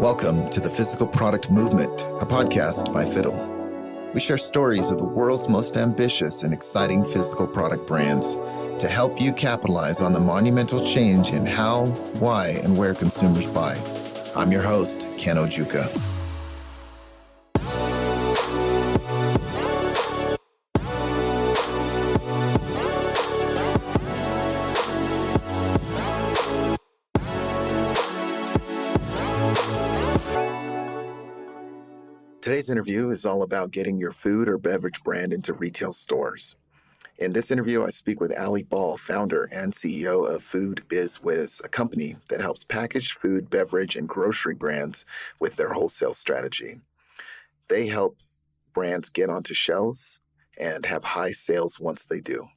Welcome to the Physical Product Movement, a podcast by Fiddle. We share stories of the world's most ambitious and exciting physical product brands to help you capitalize on the monumental change in how, why, and where consumers buy. I'm your host, Ken Ojuka. Today's interview is all about getting your food or beverage brand into retail stores. In this interview, I speak with Allison Ball, founder and CEO of Biz Wiz, a company that helps package food, beverage, and grocery brands with their wholesale strategy. They help brands get onto shelves and have high sales once they do.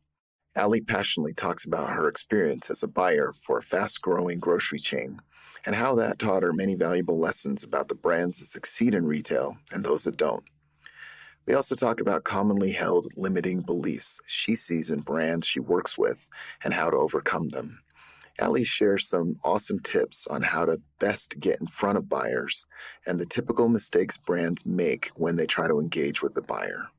Allie passionately talks about her experience as a buyer for a fast-growing grocery chain, and how that taught her many valuable lessons about the brands that succeed in retail and those that don't. We also talk about commonly held limiting beliefs she sees in brands she works with and how to overcome them. Allie shares some awesome tips on how to best get in front of buyers and the typical mistakes brands make when they try to engage with the buyer.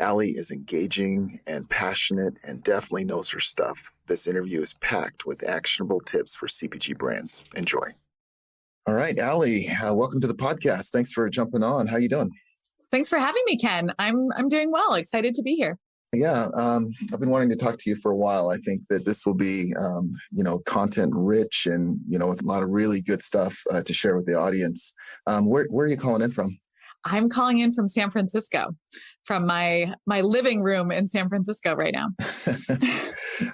Allie is engaging and passionate and definitely knows her stuff. This interview is packed with actionable tips for CPG brands. Enjoy. All right, Allie, welcome to the podcast. Thanks for jumping on. How you doing? Thanks for having me, Ken. I'm doing well. Excited to be here. Yeah, I've been wanting to talk to you for a while. I think that this will be, content rich and, with a lot of really good stuff to share with the audience. Where are you calling in from? I'm calling in from San Francisco, from my living room in San Francisco right now.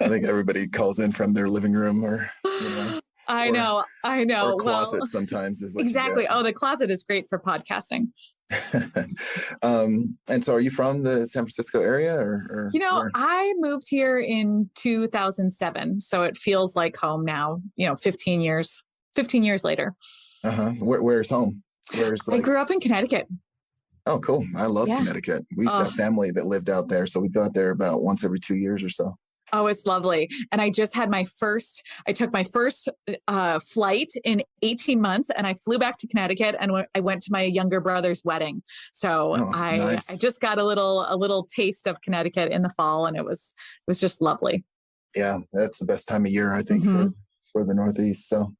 I think everybody calls in from their living room or, I know. Or closet sometimes is what exactly. Oh, the closet is great for podcasting. And so are you from the San Francisco area or where? I moved here in 2007. So it feels like home now, 15 years later. Where's home? I grew up in Connecticut. Oh, cool. I love Connecticut. We used to have family that lived out there. So we go out there about once every 2 years or so. Oh, it's lovely. And I just had I took my first flight in 18 months and I flew back to Connecticut and I went to my younger brother's wedding. So nice. I just got a little taste of Connecticut in the fall and it was just lovely. Yeah, that's the best time of year, I think, for the Northeast. So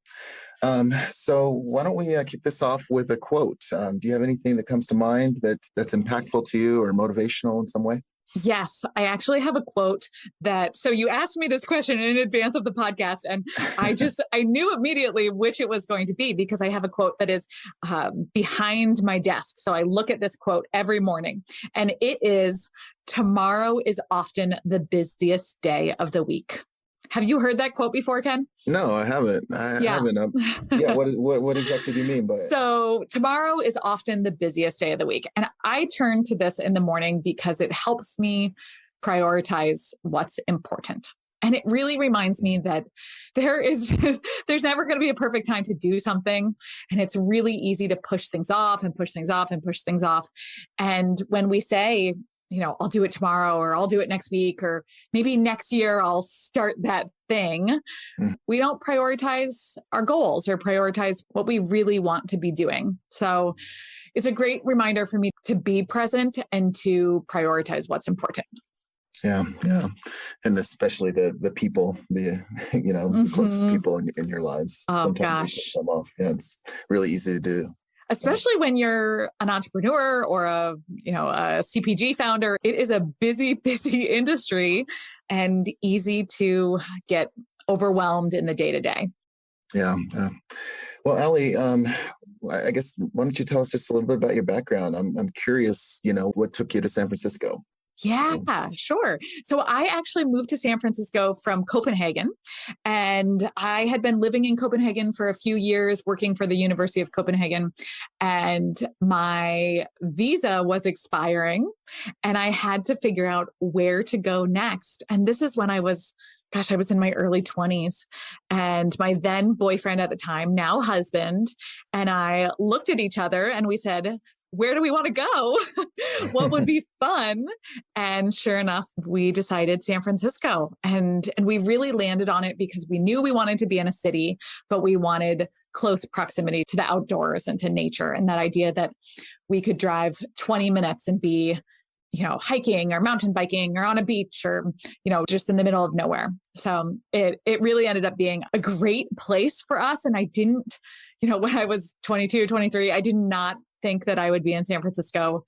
why don't we kick this off with a quote? Do you have anything that comes to mind that's impactful to you or motivational in some way? Yes, I actually have a quote so you asked me this question in advance of the podcast and I knew immediately which it was going to be because I have a quote that is behind my desk. So I look at this quote every morning and it is, "Tomorrow is often the busiest day of the week." Have you heard that quote before, Ken? No, I haven't. I haven't. What exactly do you mean by it? So tomorrow is often the busiest day of the week. And I turn to this in the morning because it helps me prioritize what's important. And it really reminds me that there's never going to be a perfect time to do something. And it's really easy to push things off and push things off and push things off. And when we say, I'll do it tomorrow or I'll do it next week or maybe next year I'll start that thing. We don't prioritize our goals or prioritize what we really want to be doing. So it's a great reminder for me to be present and to prioritize what's important. Yeah. And especially the people, the closest people in your lives. Oh, sometimes gosh. Come off. Yeah, it's really easy to do. Especially when you're an entrepreneur or a CPG founder, it is a busy industry and easy to get overwhelmed in the day-to-day. Yeah. Well, Allie, I guess, why don't you tell us just a little bit about your background? I'm curious, what took you to San Francisco? Yeah, sure. So I actually moved to San Francisco from Copenhagen, and I had been living in Copenhagen for a few years, working for the University of Copenhagen, and my visa was expiring, and I had to figure out where to go next. And this is when I was in my early 20s, and my then boyfriend at the time, now husband, and I looked at each other and we said, where do we want to go? What would be fun? And sure enough, we decided San Francisco. And we really landed on it because we knew we wanted to be in a city, but we wanted close proximity to the outdoors and to nature. And that idea that we could drive 20 minutes and be, hiking or mountain biking or on a beach or, just in the middle of nowhere. So it really ended up being a great place for us. And I didn't, when I was 22, 23, I did not think that I would be in San Francisco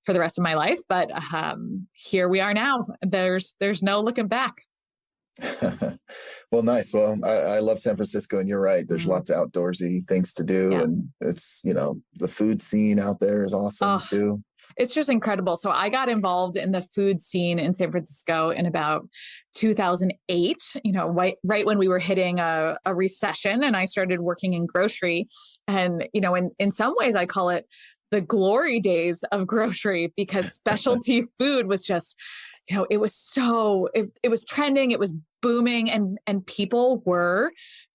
for the rest of my life. But here we are now. There's no looking back. Well, nice. Well, I love San Francisco, and you're right. There's lots of outdoorsy things to do. Yeah. And it's, the food scene out there is awesome too. It's just incredible. So I got involved in the food scene in San Francisco in about 2008, right when we were hitting a recession, and I started working in grocery. And, in some ways I call it the glory days of grocery, because specialty food was just, it was trending, it was booming, and people were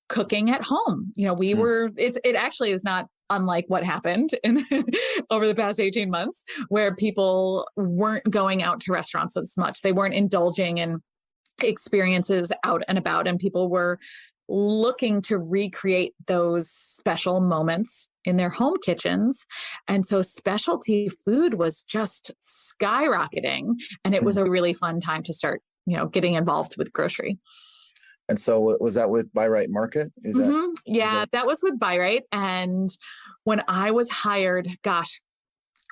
cooking at home. It actually is not unlike what happened over the past 18 months, where people weren't going out to restaurants as much. They weren't indulging in experiences out and about, and people were looking to recreate those special moments in their home kitchens. And so specialty food was just skyrocketing. And it was a really fun time to start, getting involved with grocery. And so was that with Buy Right Market? That was with Buy Right. And when I was hired,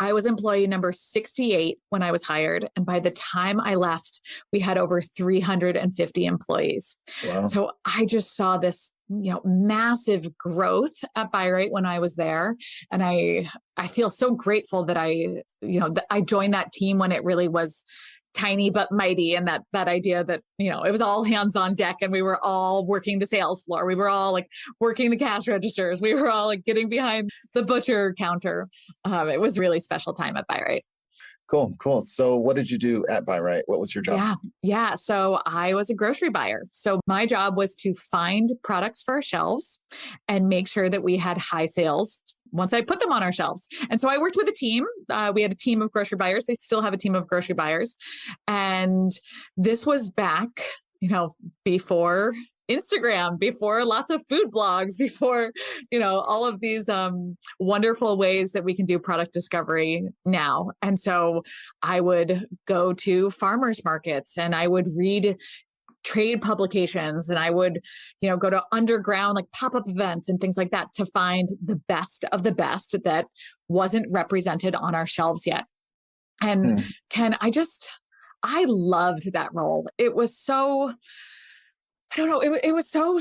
I was employee number 68 when I was hired. And by the time I left, we had over 350 employees. Wow. So I just saw this, massive growth at Buy Right when I was there. And I feel so grateful that I joined that team when it really was tiny but mighty, and that idea that it was all hands on deck, and we were all working the sales floor, we were all like working the cash registers, we were all like getting behind the butcher counter. It was a really special time at Buy Right. Cool. So what did you do at Buy Right? What was your job? Yeah. So I was a grocery buyer. So my job was to find products for our shelves and make sure that we had high sales once I put them on our shelves. And so I worked with a team. We had a team of grocery buyers. They still have a team of grocery buyers. And this was back, before Instagram, before lots of food blogs, before, all of these wonderful ways that we can do product discovery now. And so I would go to farmers markets, and I would read trade publications, and I would, go to underground, like pop-up events and things like that, to find the best of the best that wasn't represented on our shelves yet. And I loved that role. It was so, I don't know, it was so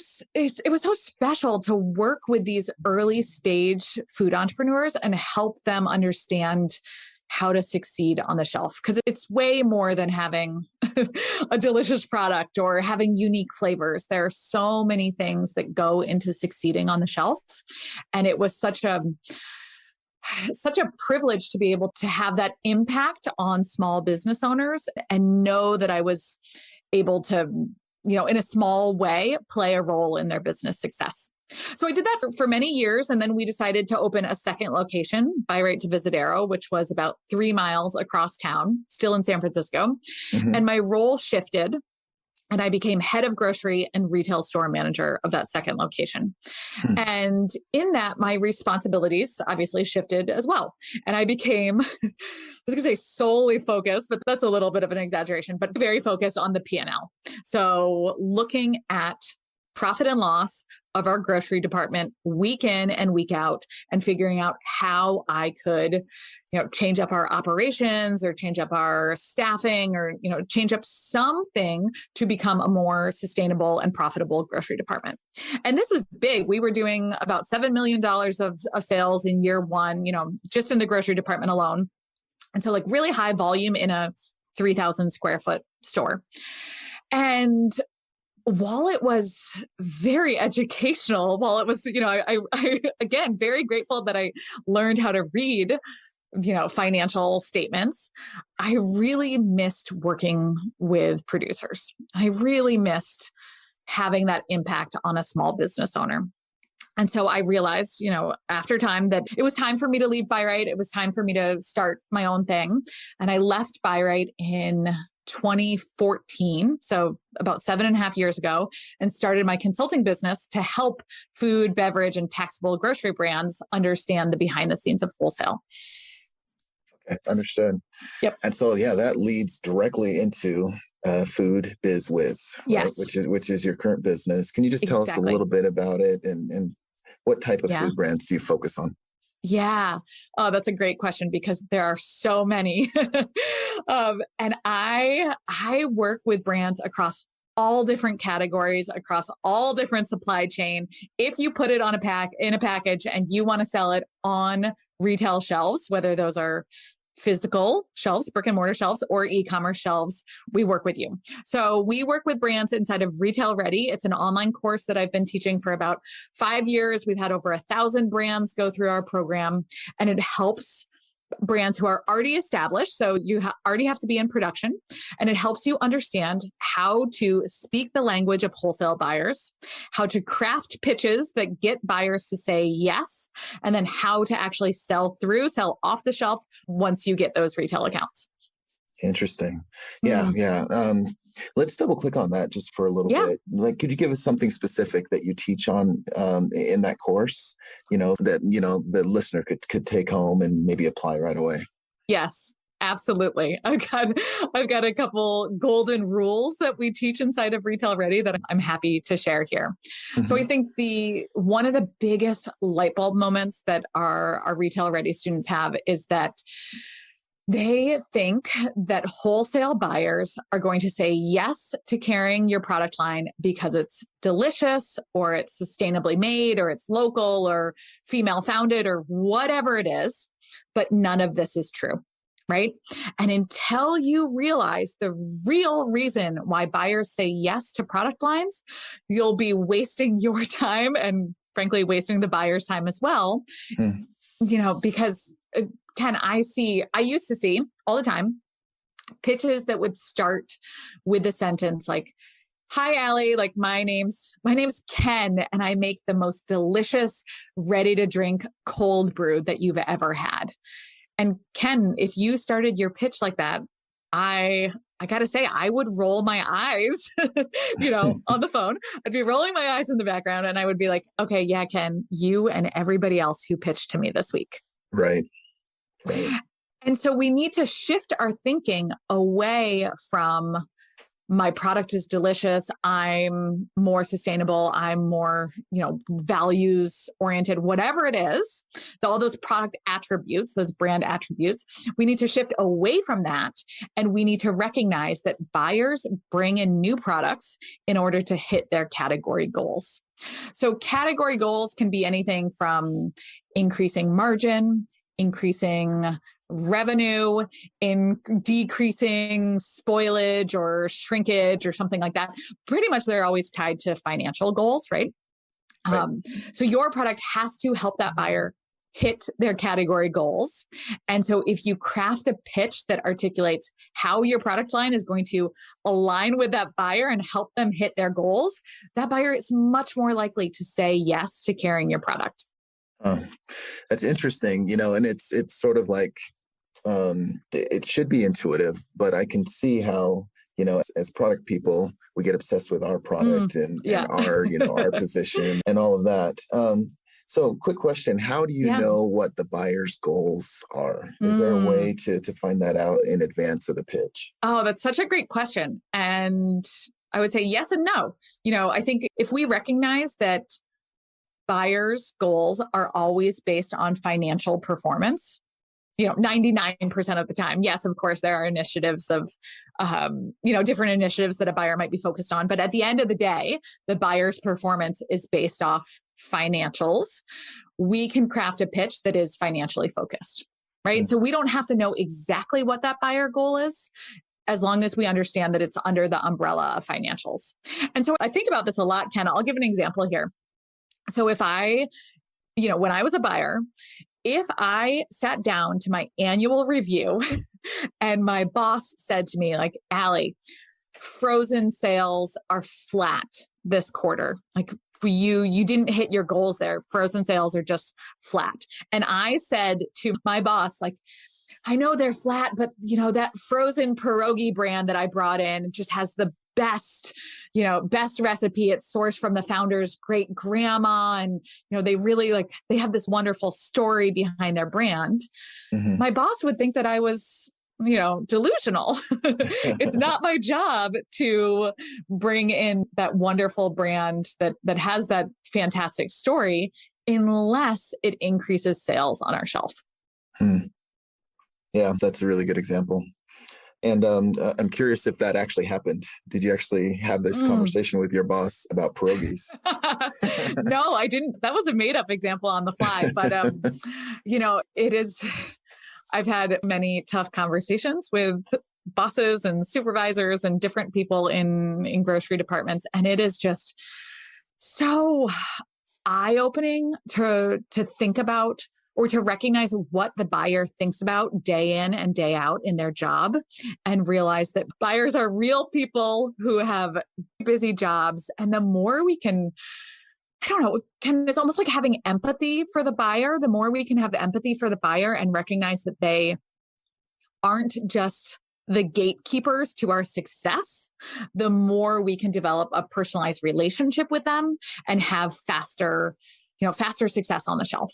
special to work with these early stage food entrepreneurs and help them understand how to succeed on the shelf. Because it's way more than having a delicious product or having unique flavors. There are so many things that go into succeeding on the shelf. And it was such a privilege to be able to have that impact on small business owners and know that I was able to, in a small way, play a role in their business success. So I did that for many years. And then we decided to open a second location, Buy Right to Visadero, which was about 3 miles across town, still in San Francisco. Mm-hmm. And my role shifted, and I became head of grocery and retail store manager of that second location. Hmm. And in that, my responsibilities obviously shifted as well. And I became, I was going to say solely focused, but that's a little bit of an exaggeration, but very focused on the P&L. So looking at profit and loss of our grocery department week in and week out, and figuring out how I could, change up our operations or change up our staffing or, change up something to become a more sustainable and profitable grocery department. And this was big. We were doing about $7 million of sales in year one, just in the grocery department alone. And so like really high volume in a 3,000 square foot store. And while it was very educational, while it was, I again, very grateful that I learned how to read, financial statements, I really missed working with producers. I really missed having that impact on a small business owner. And so I realized, after time that it was time for me to leave Byright. It was time for me to start my own thing. And I left Byright in 2014, so about 7.5 years ago, and started my consulting business to help food, beverage, and taxable grocery brands understand the behind the scenes of wholesale. Okay, understood. Yep. And so, that leads directly into Food Biz Wiz, right? Yes. Which is your current business. Can you just tell us a little bit about it and what type of food brands do you focus on? Yeah. Oh, that's a great question because there are so many. And I work with brands across all different categories, across all different supply chain. If you put it on in a package and you want to sell it on retail shelves, whether those are physical shelves, brick and mortar shelves, or e-commerce shelves, we work with you. So we work with brands inside of Retail Ready. It's an online course that I've been teaching for about 5 years. We've had over 1,000 brands go through our program, and it helps brands who are already established. So you already have to be in production, and it helps you understand how to speak the language of wholesale buyers, how to craft pitches that get buyers to say yes, and then how to actually sell off the shelf once you get those retail accounts. Interesting. Yeah. Let's double click on that just for a little bit. Like, could you give us something specific that you teach on in that course, that, the listener could take home and maybe apply right away? Yes, absolutely. I've got a couple golden rules that we teach inside of Retail Ready that I'm happy to share here. Mm-hmm. So I think one of the biggest light bulb moments that our Retail Ready students have is that they think that wholesale buyers are going to say yes to carrying your product line because it's delicious or it's sustainably made or it's local or female founded or whatever it is. But none of this is true, right? And until you realize the real reason why buyers say yes to product lines, you'll be wasting your time and frankly, wasting the buyer's time as well, because Ken, I used to see all the time pitches that would start with a sentence like, "Hi, Allie, like my name's Ken, and I make the most delicious, ready to drink cold brew that you've ever had." And Ken, if you started your pitch like that, I got to say, I would roll my eyes, on the phone. I'd be rolling my eyes in the background and I would be like, okay, yeah, Ken, you and everybody else who pitched to me this week. Right. And so we need to shift our thinking away from my product is delicious, I'm more sustainable, I'm more, values oriented, whatever it is, all those product attributes, those brand attributes, we need to shift away from that. And we need to recognize that buyers bring in new products in order to hit their category goals. So category goals can be anything from increasing margin, increasing revenue, in decreasing spoilage or shrinkage or something like that. Pretty much they're always tied to financial goals, right? So your product has to help that buyer hit their category goals. And so if you craft a pitch that articulates how your product line is going to align with that buyer and help them hit their goals, that buyer is much more likely to say yes to carrying your product. Oh, that's interesting, and it's sort of like, it should be intuitive, but I can see how, as product people, we get obsessed with our product and our, our position and all of that. So quick question, how do you know what the buyer's goals are? Is there a way to find that out in advance of the pitch? Oh, that's such a great question. And I would say yes and no. I think if we recognize that buyers' goals are always based on financial performance, 99% of the time. Yes, of course, there are initiatives of, different initiatives that a buyer might be focused on. But at the end of the day, the buyer's performance is based off financials. We can craft a pitch that is financially focused, right? Mm-hmm. So we don't have to know exactly what that buyer goal is, as long as we understand that it's under the umbrella of financials. And so I think about this a lot, Ken. I'll give an example here. So if when I was a buyer, if I sat down to my annual review and my boss said to me, like, Allie, frozen sales are flat this quarter. Like, you didn't hit your goals there. Frozen sales are just flat. And I said to my boss, like, I know they're flat, but that frozen pierogi brand that I brought in just has the best recipe. It's sourced from the founder's great grandma. And, they really they have this wonderful story behind their brand. Mm-hmm. My boss would think that I was, delusional. It's not my job to bring in that wonderful brand that has that fantastic story unless it increases sales on our shelf. Yeah, that's a really good example. And I'm curious if that actually happened. Did you actually have this conversation with your boss about pierogies? No, I didn't. That was a made-up example on the fly. But, it is... I've had many tough conversations with bosses and supervisors and different people in grocery departments. And it is just so eye-opening to think about or to recognize what the buyer thinks about day in and day out in their job and realize that buyers are real people who have busy jobs. And the more we can, it's almost like having empathy for the buyer. The more we can have empathy for the buyer and recognize that they aren't just the gatekeepers to our success, the more we can develop a personalized relationship with them and have faster success on the shelf.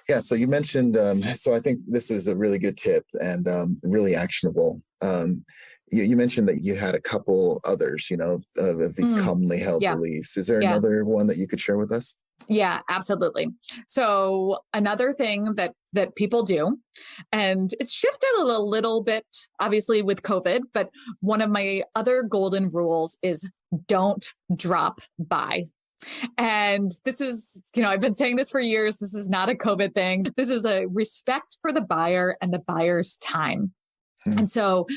Yeah. So you mentioned, so I think this was a really good tip and really actionable. You mentioned that you had a couple others, of these commonly held beliefs. Is there another one that you could share with us? Yeah, absolutely. So another thing that people do, and it's shifted a little bit, obviously with COVID, but one of my other golden rules is don't drop by. And this is, I've been saying this for years. This is not a COVID thing. This is a respect for the buyer and the buyer's time. And so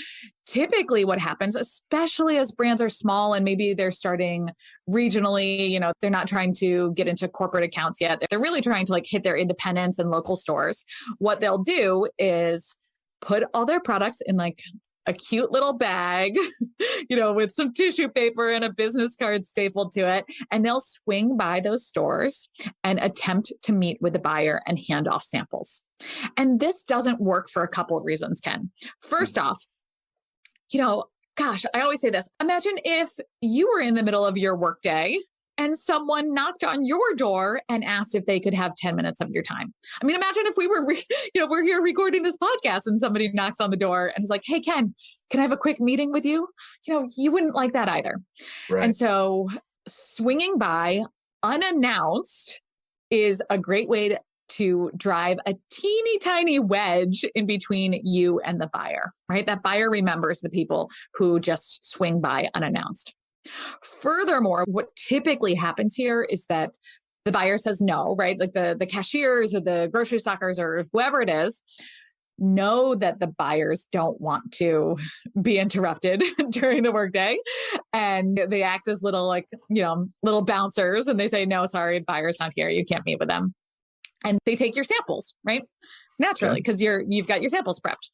typically what happens, especially as brands are small and maybe they're starting regionally, they're not trying to get into corporate accounts yet. They're really trying to hit their independents and local stores. What they'll do is put all their products in a cute little bag, with some tissue paper and a business card stapled to it. And they'll swing by those stores and attempt to meet with the buyer and hand off samples. And this doesn't work for a couple of reasons, Ken. First off, I always say this. Imagine if you were in the middle of your workday and someone knocked on your door and asked if they could have 10 minutes of your time. I mean, imagine if we were, we're here recording this podcast and somebody knocks on the door and is like, hey, Ken, can I have a quick meeting with you? You wouldn't like that either. Right. And so swinging by unannounced is a great way to drive a teeny tiny wedge in between you and the buyer, right? That buyer remembers the people who just swing by unannounced. Furthermore, what typically happens here is that the buyer says no, right? Like the cashiers or the grocery stockers or whoever it is know that the buyers don't want to be interrupted during the workday. And they act as little little bouncers and they say, no, sorry, buyer's not here. You can't meet with them. And they take your samples, right? Naturally, because you've got your samples prepped.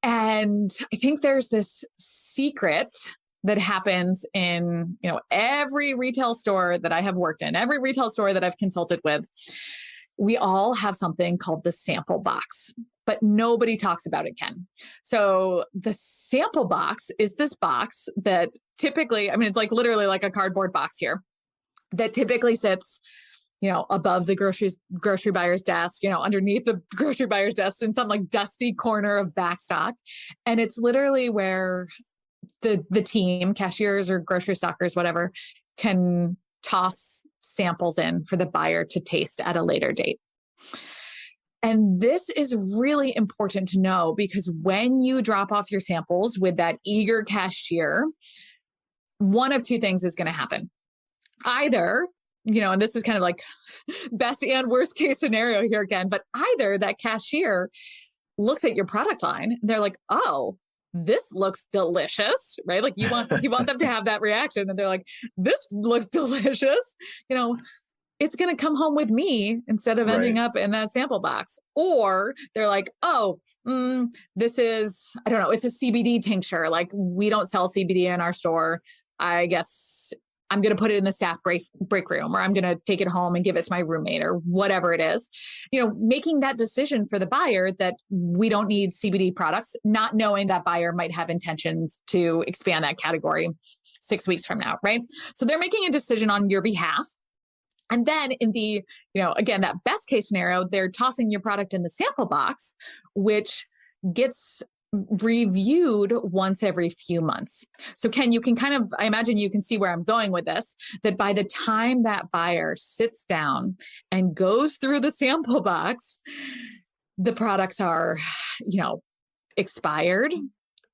And I think there's this secret that happens in, every retail store that I have worked in, every retail store that I've consulted with. We all have something called the sample box, but nobody talks about it, Ken. So the sample box is this box that typically, it's literally like a cardboard box here that typically sits above the grocery buyer's desk, underneath the grocery buyer's desk in some dusty corner of backstock. And it's literally where the team, cashiers or grocery stockers, whatever, can toss samples in for the buyer to taste at a later date. And this is really important to know because when you drop off your samples with that eager cashier, one of two things is going to happen. Either, and this is kind of best and worst case scenario here again, but either that cashier looks at your product line, they're like, oh, this looks delicious, right? You want them to have that reaction. And they're like, this looks delicious. It's going to come home with me instead of ending up in that sample box. Or they're like, oh, this is, I don't know, it's a CBD tincture. We don't sell CBD in our store. I guess I'm going to put it in the staff break room, or I'm going to take it home and give it to my roommate, or whatever it is. Making that decision for the buyer that we don't need CBD products, not knowing that buyer might have intentions to expand that category 6 weeks from now, right? So they're making a decision on your behalf. And then in the, again, that best case scenario, they're tossing your product in the sample box, which gets reviewed once every few months. So Ken, you can I imagine you can see where I'm going with this, that by the time that buyer sits down and goes through the sample box, the products are, expired,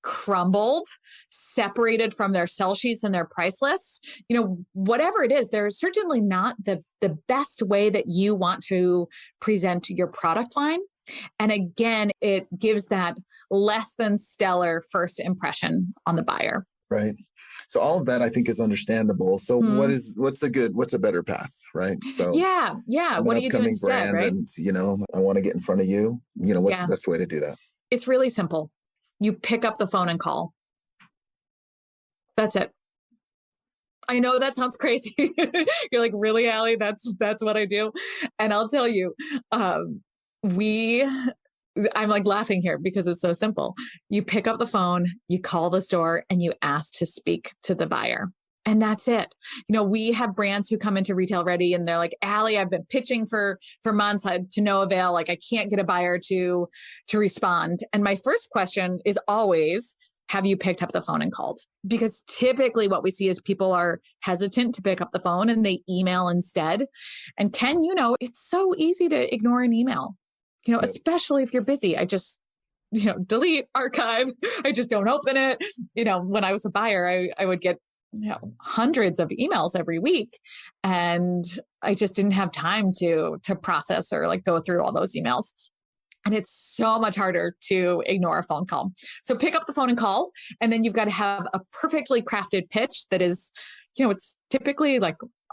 crumbled, separated from their sell sheets and their price lists, whatever it is, they're certainly not the best way that you want to present your product line. And again, it gives that less than stellar first impression on the buyer. Right. So all of that I think is understandable. So what's a better path, right? So yeah. What do you do instead, right? And, I want to get in front of you. What's the best way to do that? It's really simple. You pick up the phone and call. That's it. I know that sounds crazy. You're like, really, Allie? That's what I do. And I'll tell you, I'm like laughing here because it's so simple. You pick up the phone, you call the store, and you ask to speak to the buyer. And that's it. We have brands who come into Retail Ready and they're like, Allie, I've been pitching for months to no avail. Like, I can't get a buyer to respond. And my first question is always, have you picked up the phone and called? Because typically what we see is people are hesitant to pick up the phone and they email instead. And Ken, it's so easy to ignore an email, especially if you're busy. I just, delete, archive. I just don't open it. When I was a buyer, I would get hundreds of emails every week. And I just didn't have time to process or go through all those emails. And it's so much harder to ignore a phone call. So pick up the phone and call. And then you've got to have a perfectly crafted pitch that is, it's typically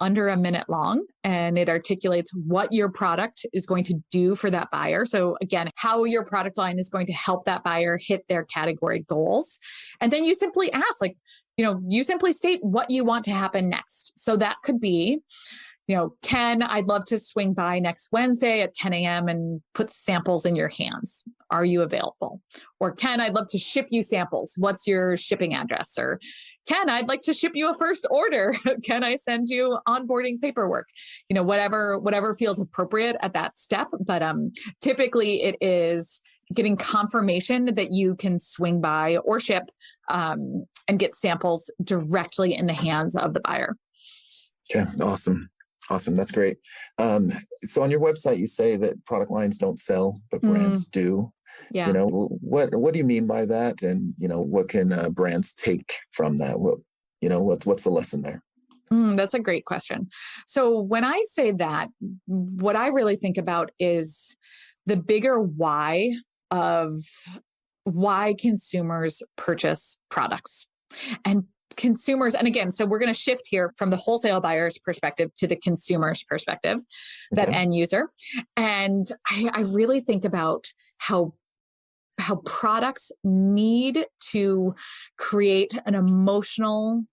under a minute long, and it articulates what your product is going to do for that buyer. So again, how your product line is going to help that buyer hit their category goals. And then you simply ask, you simply state what you want to happen next. So that could be, Ken, I'd love to swing by next Wednesday at 10 a.m. and put samples in your hands. Are you available? Or Ken, I'd love to ship you samples. What's your shipping address? Or Ken, I'd like to ship you a first order. Can I send you onboarding paperwork? Whatever feels appropriate at that step. But typically it is getting confirmation that you can swing by or ship and get samples directly in the hands of the buyer. Okay, awesome. That's great. So on your website, you say that product lines don't sell, but brands do. Yeah. What do you mean by that? And, what can brands take from that? What's the lesson there? That's a great question. So when I say that, what I really think about is the bigger why of why consumers purchase products. And consumers, and again, so we're going to shift here from the wholesale buyer's perspective to the consumer's perspective, that end user. And I really think about how products need to create an emotional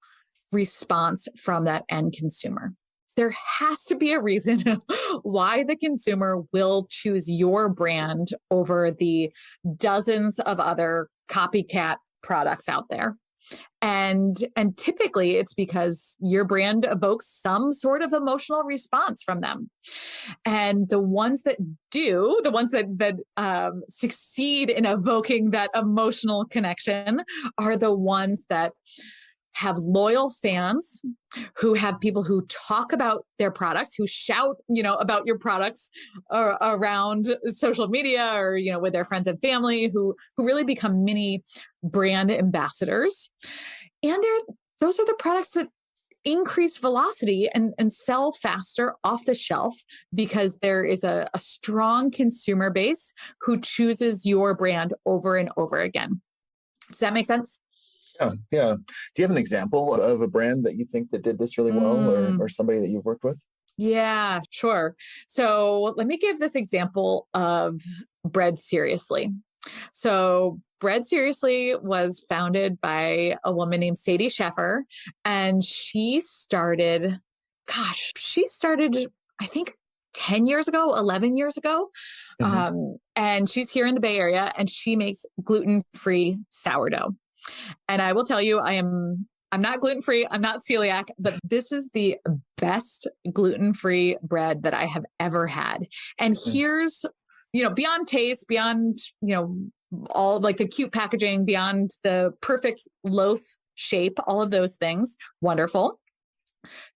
response from that end consumer. There has to be a reason why the consumer will choose your brand over the dozens of other copycat products out there. And typically it's because your brand evokes some sort of emotional response from them. And the ones that succeed in evoking that emotional connection are the ones that have loyal fans, who have people who talk about their products, who shout, about your products around social media or, with their friends and family, who really become mini brand ambassadors. And those are the products that increase velocity and sell faster off the shelf because there is a strong consumer base who chooses your brand over and over again. Does that make sense? Yeah. Do you have an example of a brand that you think that did this really well, or somebody that you've worked with? Yeah, sure. So let me give this example of Bread Seriously. So Bread Seriously was founded by a woman named Sadie Sheffer, and she started, I think 10 years ago, 11 years ago. And she's here in the Bay Area, and she makes gluten-free sourdough. And I will tell you, I'm not gluten-free, I'm not celiac, but this is the best gluten-free bread that I have ever had. And here's, beyond taste, beyond, all like the cute packaging, beyond the perfect loaf shape, all of those things, wonderful.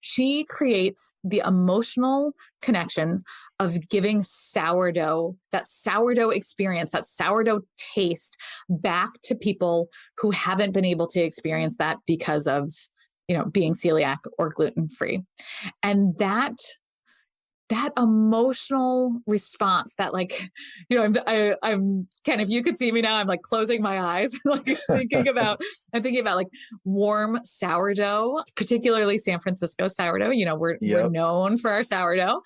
She creates the emotional connection of giving sourdough, that sourdough experience, that sourdough taste back to people who haven't been able to experience that because of, being celiac or gluten-free. And that emotional response, that I'm Ken, if you could see me now, I'm like closing my eyes, like thinking about like warm sourdough, particularly San Francisco sourdough. We're known for our sourdough.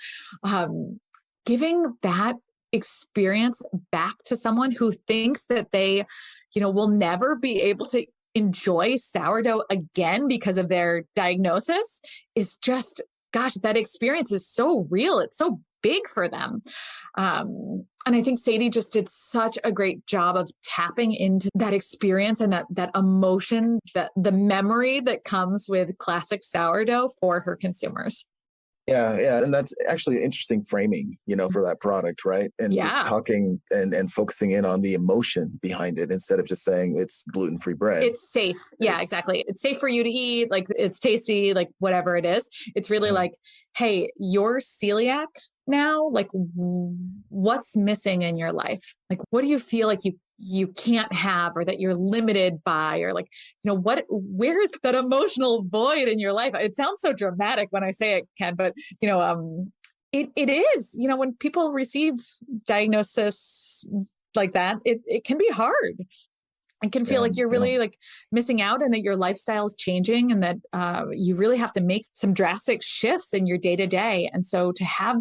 Giving that experience back to someone who thinks that they, will never be able to enjoy sourdough again because of their diagnosis is just, gosh, that experience is so real. It's so big for them. And I think Sadie just did such a great job of tapping into that experience and that emotion, the memory that comes with classic sourdough for her consumers. Yeah. And that's actually interesting framing, for that product, right? And just talking and focusing in on the emotion behind it instead of just saying it's gluten-free bread. It's safe. Yeah, exactly. It's safe for you to eat. Like it's tasty, like whatever it is. It's really like, hey, you're celiac now. Like what's missing in your life? Like, what do you feel like you can't have, or that you're limited by, or like, where's that emotional void in your life? It sounds so dramatic when I say it, Ken, but it is, when people receive diagnosis like that, it can be hard. It can feel like you're really like missing out, and that your lifestyle is changing, and that you really have to make some drastic shifts in your day to day. And so to have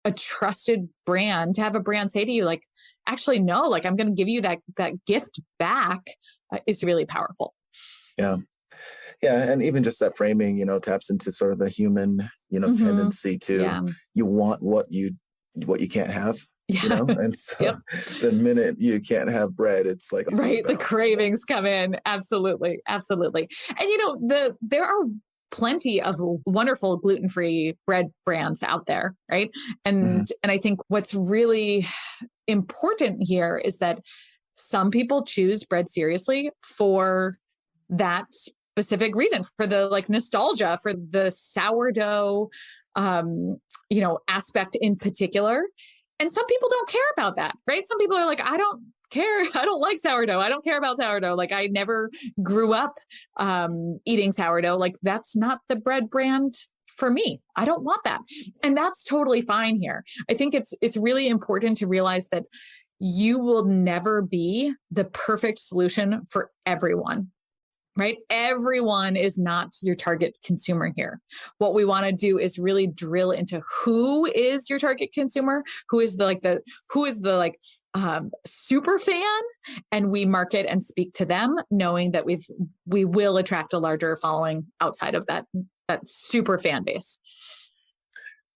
a trusted brand, to have a brand say to you, like, actually, no, like I'm going to give you that gift back is really powerful. Yeah. Yeah. And even just that framing, taps into sort of the human, tendency to, you want what you can't have. And so the minute you can't have bread, it's like, right. The cravings come in. Absolutely. Absolutely. And, there are plenty of wonderful gluten-free bread brands out there. Right. And I think what's really important here is that some people choose Bread Seriously for that specific reason, for the like nostalgia, for the sourdough, aspect in particular. And some people don't care about that, right? Some people are like, I don't care. I don't like sourdough. I don't care about sourdough. Like I never grew up eating sourdough. Like that's not the bread brand for me. I don't want that. And that's totally fine here. I think it's really important to realize that you will never be the perfect solution for everyone. Right? Everyone is not your target consumer here. What we want to do is really drill into who is your target consumer, who is the super fan, and we market and speak to them, knowing that we will attract a larger following outside of that super fan base.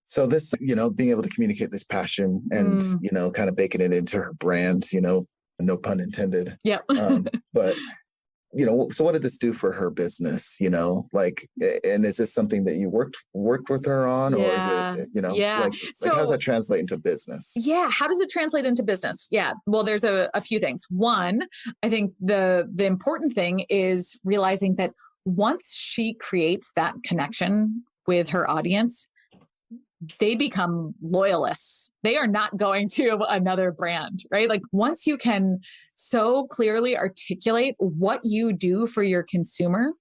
So this, being able to communicate this passion and, kind of baking it into her brand, no pun intended. Yeah. But so what did this do for her business, and is this something that you worked with her on, or is it, so, how does that translate into business? Yeah. How does it translate into business? Yeah. Well, there's a few things. One, I think the important thing is realizing that once she creates that connection with her audience, they become loyalists. They are not going to another brand, right? Like once you can so clearly articulate what you do for your consumer,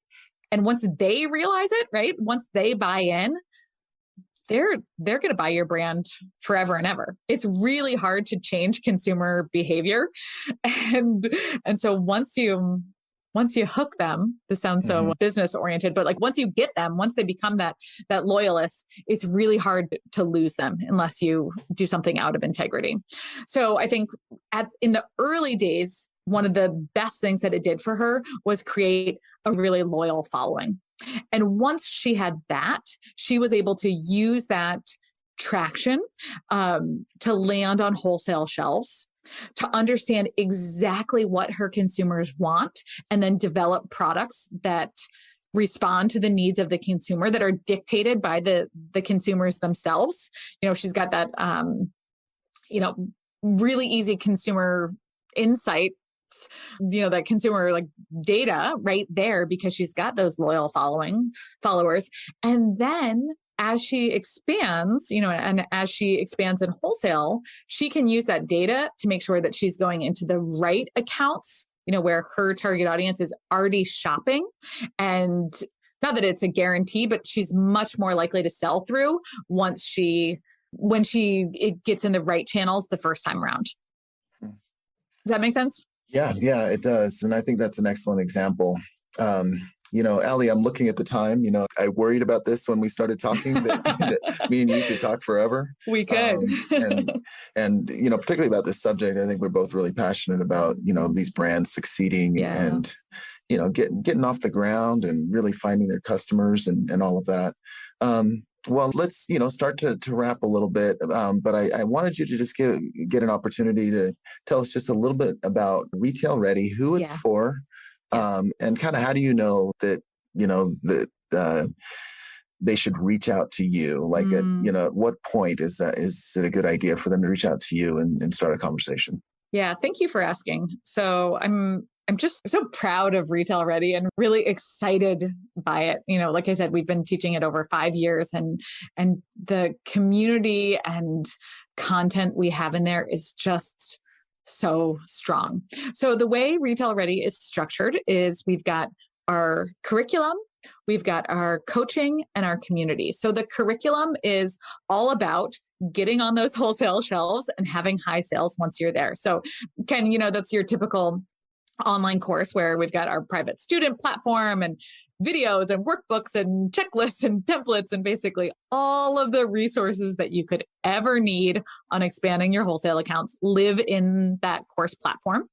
and once they realize it, right? Once they buy in, they're going to buy your brand forever and ever. It's really hard to change consumer behavior. And so once you once you hook them, this sounds so business oriented, but like once you get them, once they become that loyalist, it's really hard to lose them unless you do something out of integrity. So I think in the early days, one of the best things that it did for her was create a really loyal following. And once she had that, she was able to use that traction to land on wholesale shelves, to understand exactly what her consumers want, and then develop products that respond to the needs of the consumer, that are dictated by the consumers themselves. She's got that, really easy consumer insight, that consumer like data right there, because she's got those loyal followers. And then as she expands, and as she expands in wholesale, she can use that data to make sure that she's going into the right accounts, where her target audience is already shopping. And not that it's a guarantee, but she's much more likely to sell through when it gets in the right channels the first time around. Does that make sense? Yeah, it does. And I think that's an excellent example. Allie, I'm looking at the time. I worried about this when we started talking, that me and you could talk forever. We could. And particularly about this subject, I think we're both really passionate about, these brands succeeding and, getting off the ground and really finding their customers and all of that. Well, let's, start to wrap a little bit. But I wanted you to just get an opportunity to tell us just a little bit about Retail Ready, who it's for, and kind of how do you know that, that they should reach out to you? Like, at what point is it a good idea for them to reach out to you and start a conversation? Yeah, thank you for asking. So I'm just so proud of Retail Ready and really excited by it. Like I said, we've been teaching it over 5 years, and the community and content we have in there is just so strong. So the way Retail Ready is structured is we've got our curriculum, we've got our coaching, and our community. So the curriculum is all about getting on those wholesale shelves and having high sales once you're there. So Ken, that's your typical online course where we've got our private student platform and videos and workbooks and checklists and templates and basically all of the resources that you could ever need on expanding your wholesale accounts live in that course platform.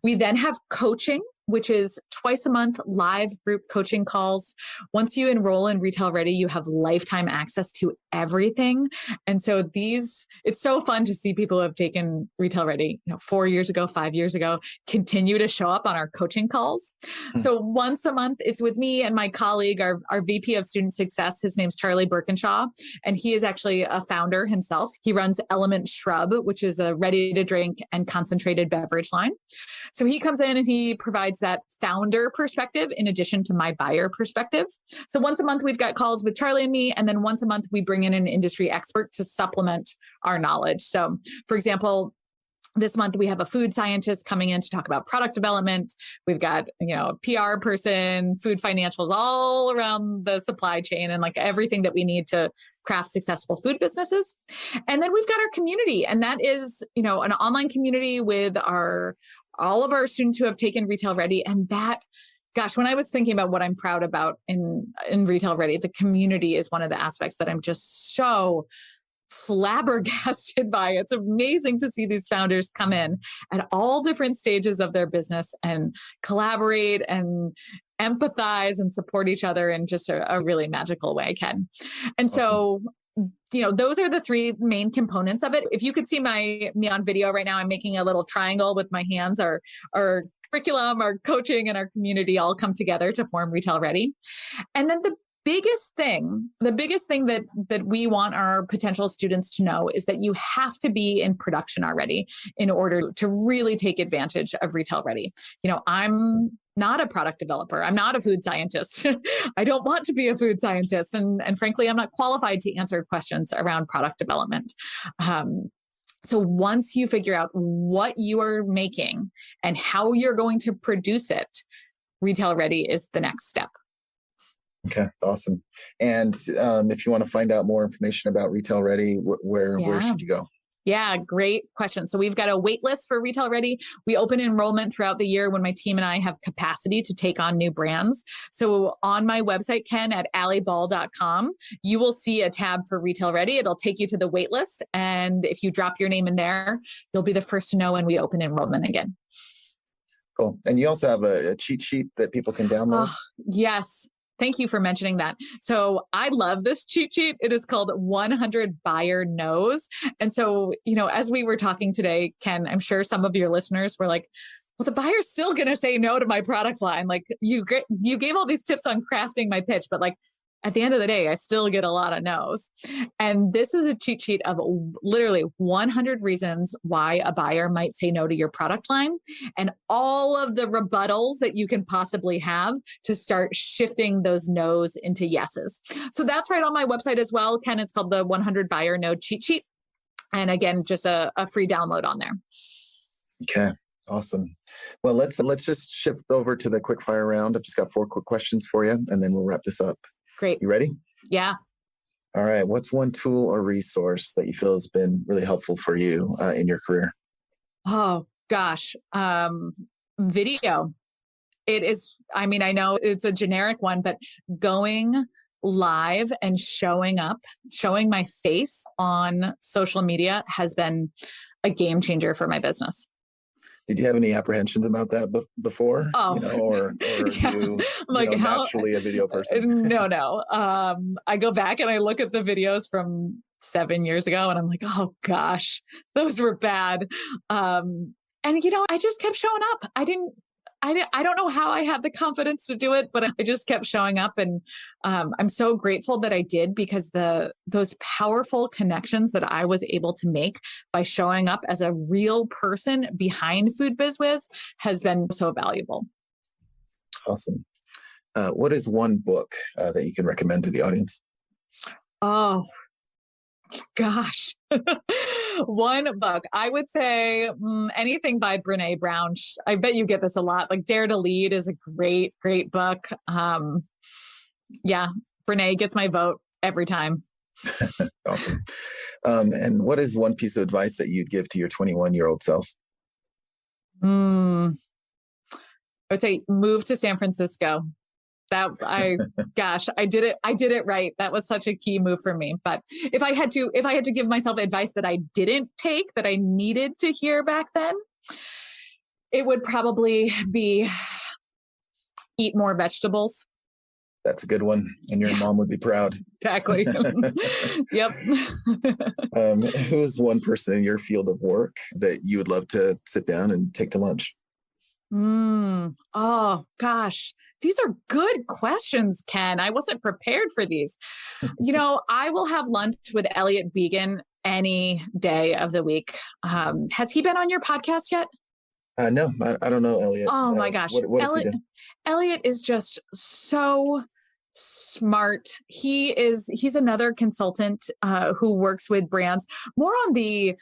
We then have coaching, which is twice a month live group coaching calls. Once you enroll in Retail Ready, you have lifetime access to everything. And so it's so fun to see people who have taken Retail Ready, 4 years ago, 5 years ago, continue to show up on our coaching calls. So once a month, it's with me and my colleague, our VP of Student Success. His name's Charlie Birkinshaw, and he is actually a founder himself. He runs Element Shrub, which is a ready-to-drink and concentrated beverage line. So he comes in and he provides that founder perspective in addition to my buyer perspective. So once a month, we've got calls with Charlie and me. And then once a month, we bring in an industry expert to supplement our knowledge. So for example, this month, we have a food scientist coming in to talk about product development. We've got, a PR person, food financials, all around the supply chain and like everything that we need to craft successful food businesses. And then we've got our community. And that is, an online community with all of our students who have taken Retail Ready. And that, gosh, when I was thinking about what I'm proud about in Retail Ready, the community is one of the aspects that I'm just so flabbergasted by. It's amazing to see these founders come in at all different stages of their business and collaborate and empathize and support each other in just a really magical way, Ken. And awesome. So those are the three main components of it. If you could see me on video right now, I'm making a little triangle with my hands. Our curriculum, our coaching, and our community all come together to form Retail Ready. And then the biggest thing that we want our potential students to know is that you have to be in production already in order to really take advantage of Retail Ready. I'm not a product developer. I'm not a food scientist. I don't want to be a food scientist. And frankly, I'm not qualified to answer questions around product development. So once you figure out what you are making and how you're going to produce it, Retail Ready is the next step. Okay, awesome. And if you want to find out more information about Retail Ready, where should you go? Yeah, great question. So we've got a wait list for Retail Ready. We open enrollment throughout the year when my team and I have capacity to take on new brands. So on my website, Ken, at allyball.com, you will see a tab for Retail Ready. It'll take you to the wait list. And if you drop your name in there, you'll be the first to know when we open enrollment again. Cool. And you also have a cheat sheet that people can download? Oh, yes. Thank you for mentioning that. So I love this cheat sheet. It is called 100 Buyer No's. And so, as we were talking today, Ken, I'm sure some of your listeners were like, well, the buyer's still going to say no to my product line. Like you gave all these tips on crafting my pitch, but like at the end of the day, I still get a lot of no's. And this is a cheat sheet of literally 100 reasons why a buyer might say no to your product line and all of the rebuttals that you can possibly have to start shifting those no's into yeses. So that's right on my website as well, Ken. It's called the 100 Buyer No Cheat Sheet. And again, just a free download on there. Okay. Awesome. Well, let's just shift over to the quick fire round. I've just got 4 quick questions for you, and then we'll wrap this up. Great. You ready? Yeah. All right. What's one tool or resource that you feel has been really helpful for you in your career? Oh, gosh. Video. It is, I know it's a generic one, but going live and showing up, showing my face on social media has been a game changer for my business. Did you have any apprehensions about that before? Oh, or yeah. you Like naturally a video person? No. I go back and I look at the videos from 7 years ago and I'm like, oh gosh, those were bad. And I just kept showing up. I don't know how I had the confidence to do it, but I just kept showing up. And I'm so grateful that I did, because those powerful connections that I was able to make by showing up as a real person behind Food Biz Wiz has been so valuable. Awesome. What is one book that you can recommend to the audience? Oh, gosh. One book. I would say anything by Brene Brown. I bet you get this a lot. Like Dare to Lead is a great, great book. Yeah, Brene gets my vote every time. Awesome. And what is one piece of advice that you'd give to your 21-year-old self? I would say move to San Francisco. I did it right. That was such a key move for me. But if I had to give myself advice that I didn't take, that I needed to hear back then, it would probably be eat more vegetables. That's a good one. And your mom would be proud. Exactly. Yep. Who's one person in your field of work that you would love to sit down and take to lunch? Oh, gosh. These are good questions, Ken. I wasn't prepared for these. I will have lunch with Elliot Began any day of the week. Has he been on your podcast yet? No, I don't know Elliot. Oh my gosh. What does he do? Elliot is just so smart. He's another consultant who works with brands more on the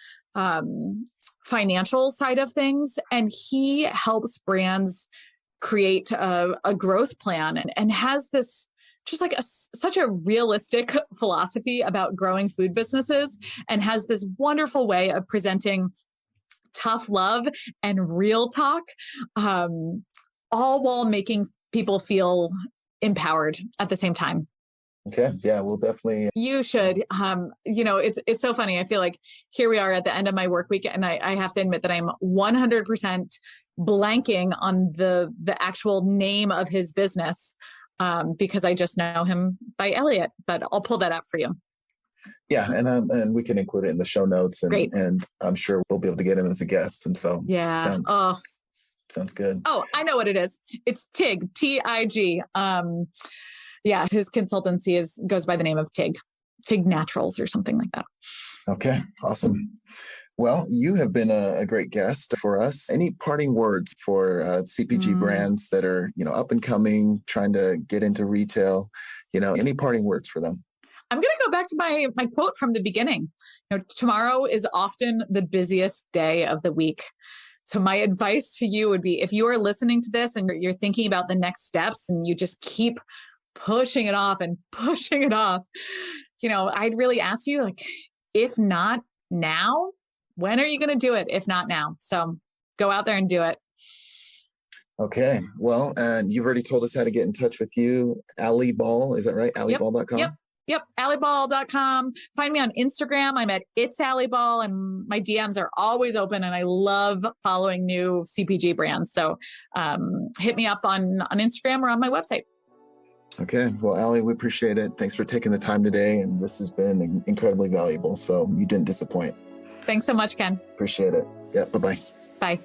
financial side of things. And he helps brands create a growth plan and has this just like such a realistic philosophy about growing food businesses, and has this wonderful way of presenting tough love and real talk, all while making people feel empowered at the same time. Okay. Yeah, we'll definitely. You should. It's so funny. I feel like here we are at the end of my work week, and I have to admit that I'm 100% blanking on the actual name of his business because I just know him by Elliot, but I'll pull that up for you. Yeah, and we can include it in the show notes, Great. And I'm sure we'll be able to get him as a guest. And so yeah, sounds good. Oh, I know what it is. It's TIG, TIG. Yeah, his consultancy goes by the name of TIG Naturals or something like that. Okay, awesome. Well, you have been a great guest for us. Any parting words for CPG brands that are, up and coming, trying to get into retail? Any parting words for them? I'm going to go back to my quote from the beginning. Tomorrow is often the busiest day of the week. So my advice to you would be, if you are listening to this and you're thinking about the next steps and you just keep pushing it off and pushing it off, I'd really ask you, if not now, when are you going to do it if not now? So go out there and do it. Okay. Well, and you've already told us how to get in touch with you. Allie Ball, is that right? AllieBall.com? Yep. AllieBall.com. Find me on Instagram. I'm at It's Allie Ball, and my DMs are always open, and I love following new CPG brands. So hit me up on Instagram or on my website. Okay. Well, Allie, we appreciate it. Thanks for taking the time today. And this has been incredibly valuable. So you didn't disappoint. Thanks so much, Ken. Appreciate it. Yeah. Bye-bye. Bye.